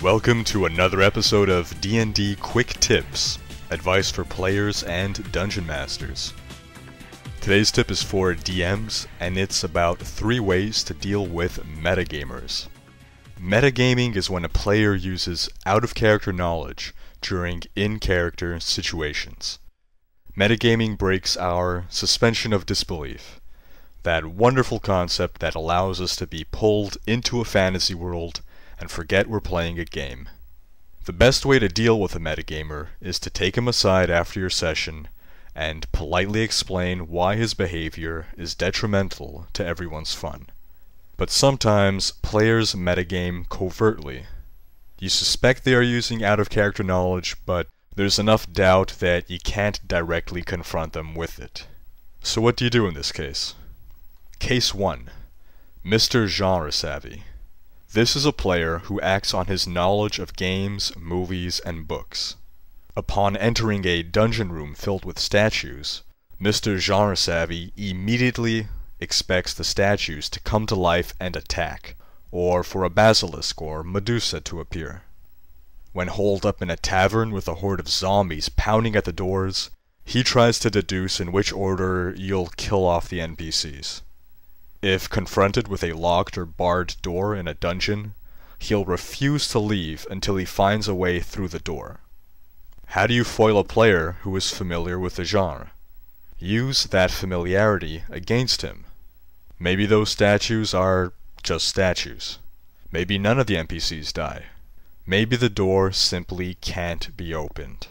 Welcome to another episode of D&D Quick Tips, advice for players and dungeon masters. Today's tip is for DMs, and it's about 3 ways to deal with metagamers. Metagaming is when a player uses out-of-character knowledge during in-character situations. Metagaming breaks our suspension of disbelief, that wonderful concept that allows us to be pulled into a fantasy world and forget we're playing a game. The best way to deal with a metagamer is to take him aside after your session and politely explain why his behavior is detrimental to everyone's fun. But sometimes players metagame covertly. You suspect they are using out-of-character knowledge, but there's enough doubt that you can't directly confront them with it. So what do you do in this case? Case 1. Mr. Genre Savvy. This is a player who acts on his knowledge of games, movies, and books. Upon entering a dungeon room filled with statues, Mr. Genre Savvy immediately expects the statues to come to life and attack, or for a basilisk or Medusa to appear. When holed up in a tavern with a horde of zombies pounding at the doors, he tries to deduce in which order you'll kill off the NPCs. If confronted with a locked or barred door in a dungeon, he'll refuse to leave until he finds a way through the door. How do you foil a player who is familiar with the genre? Use that familiarity against him. Maybe those statues are just statues. Maybe none of the NPCs die. Maybe the door simply can't be opened.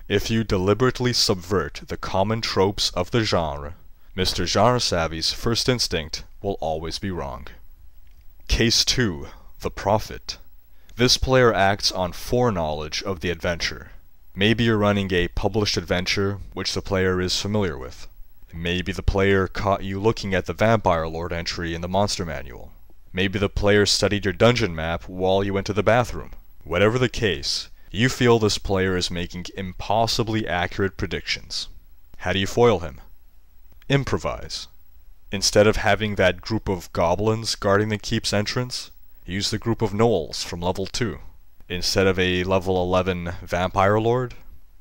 If you deliberately subvert the common tropes of the genre, Mr. Genre Savvy's first instinct will always be wrong. Case 2. The Prophet. This player acts on foreknowledge of the adventure. Maybe you're running a published adventure which the player is familiar with. Maybe the player caught you looking at the Vampire Lord entry in the Monster Manual. Maybe the player studied your dungeon map while you went to the bathroom. Whatever the case, you feel this player is making impossibly accurate predictions. How do you foil him? Improvise. Instead of having that group of goblins guarding the keep's entrance, use the group of gnolls from level 2. Instead of a level 11 Vampire Lord,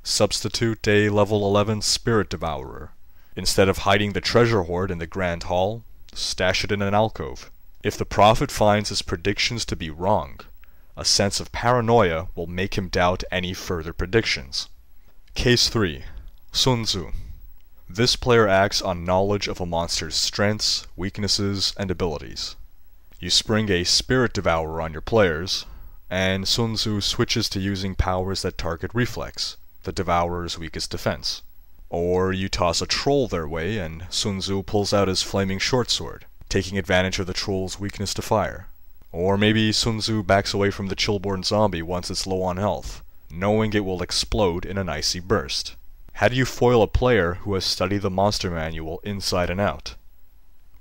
substitute a level 11 Spirit Devourer. Instead of hiding the treasure hoard in the Grand Hall, stash it in an alcove. If the Prophet finds his predictions to be wrong, a sense of paranoia will make him doubt any further predictions. Case 3. Sun Tzu. This player acts on knowledge of a monster's strengths, weaknesses, and abilities. You spring a Spirit Devourer on your players, and Sun Tzu switches to using powers that target reflex, the Devourer's weakest defense. Or you toss a troll their way, and Sun Tzu pulls out his flaming short sword, taking advantage of the troll's weakness to fire. Or maybe Sun Tzu backs away from the Chillborn zombie once it's low on health, knowing it will explode in an icy burst. How do you foil a player who has studied the Monster Manual inside and out?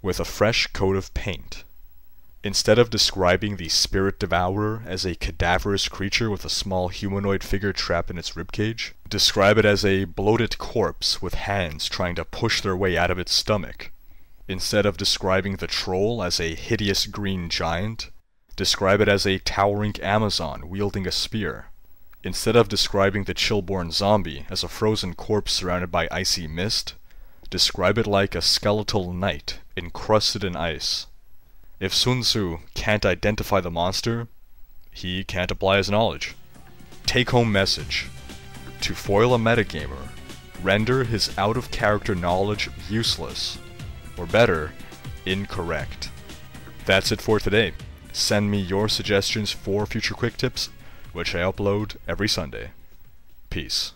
With a fresh coat of paint. Instead of describing the Spirit Devourer as a cadaverous creature with a small humanoid figure trapped in its ribcage, describe it as a bloated corpse with hands trying to push their way out of its stomach. Instead of describing the troll as a hideous green giant, describe it as a towering Amazon wielding a spear. Instead of describing the Chillborn zombie as a frozen corpse surrounded by icy mist, describe it like a skeletal knight encrusted in ice. If Sun Tzu can't identify the monster, he can't apply his knowledge. Take-home message. To foil a metagamer, render his out-of-character knowledge useless, or better, incorrect. That's it for today. Send me your suggestions for future quick tips, which I upload every Sunday. Peace.